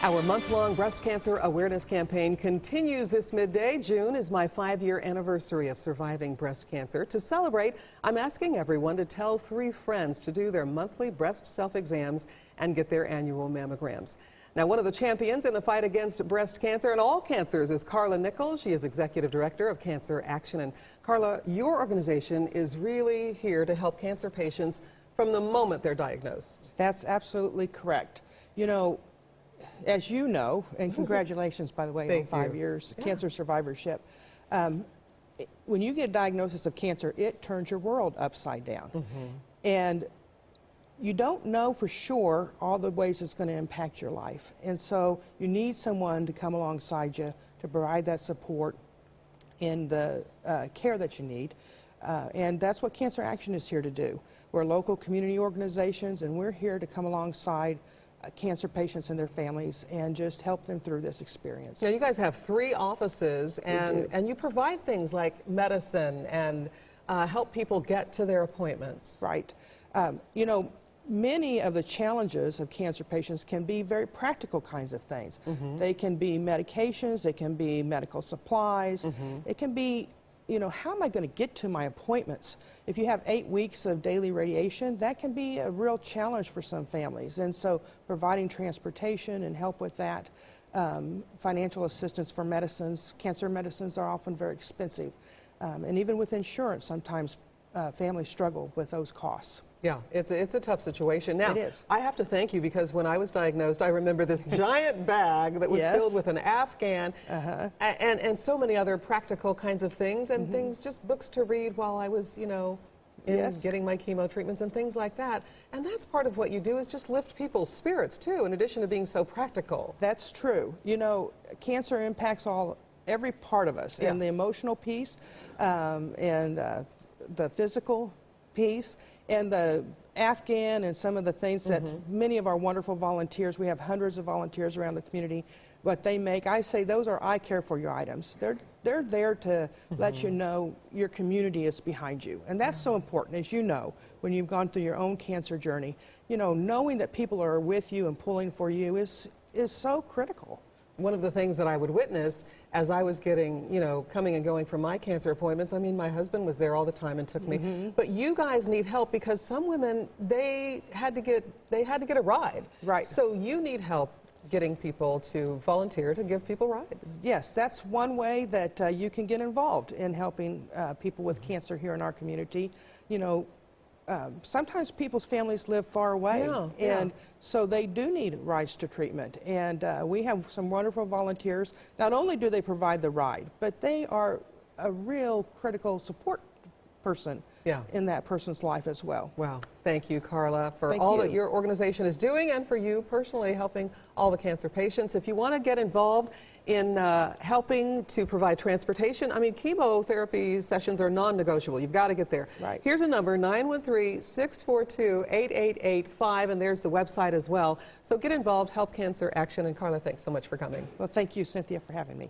Our month-long breast cancer awareness campaign continues this midday. June is my 5-year anniversary of surviving breast cancer. To celebrate, I'm asking everyone to tell 3 friends to do their monthly breast self-exams and get their annual mammograms. Now, one of the champions in the fight against breast cancer and all cancers is Karla Nichols. She is Executive Director of Cancer Action. And Karla, your organization is really here to help cancer patients from the moment they're diagnosed. That's absolutely correct. You know, as you know, and congratulations, by the way, on 5 years cancer survivorship. When you get a diagnosis of cancer, it turns your world upside down. And you don't know for sure all the ways it's going to impact your life. And so you need someone to come alongside you to provide that support and the care that you need. And that's what Cancer Action is here to do. We're local community organizations, and we're here to come alongside cancer patients and their families and just help them through this experience. Now, you guys have 3 offices, and you provide things like medicine and help people get to their appointments. Right. You know, many of the challenges of cancer patients can be very practical kinds of things. They can be medications, they can be medical supplies, it can be, you know, how am I going to get to my appointments? If you have 8 weeks of daily radiation, that can be a real challenge for some families. And so providing transportation and help with that, financial assistance for medicines. Cancer medicines are often very expensive. And even with insurance, sometimes families struggle with those costs. Yeah, it's a tough situation. Now, it is. I have to thank you because when I was diagnosed, I remember this giant bag that was filled with an Afghan and so many other practical kinds of things and things, just books to read while I was, you know, getting my chemo treatments and things like that. And that's part of what you do, is just lift people's spirits too, in addition to being so practical. That's true. You know, cancer impacts every part of us, and the emotional piece and the physical piece, and the Afghan and some of the things that many of our wonderful volunteers, we have hundreds of volunteers around the community, what they make, I say those are I care for you items. They're there to let you know your community is behind you. And that's so important, as you know, when you've gone through your own cancer journey. You know, knowing that people are with you and pulling for you is so critical. One of the things that I would witness as I was getting, you know, coming and going for my cancer appointments, I mean, my husband was there all the time and took me. But you guys need help because some women, they had to get a ride. Right. So you need help getting people to volunteer to give people rides. Yes, that's one way that you can get involved in helping people with cancer here in our community. You know, sometimes people's families live far away, and so they do need rides to treatment. And we have some wonderful volunteers. Not only do they provide the ride, but they are a real critical support person in that person's life as well. Wow. Thank you, Karla, for all that your organization is doing and for you personally helping all the cancer patients. If you want to get involved in helping to provide transportation, I mean, chemotherapy sessions are non-negotiable. You've got to get there. Right. Here's a number, 913-642-8885, and there's the website as well. So get involved, help Cancer Action. And Karla, thanks so much for coming. Well, thank you, Cynthia, for having me.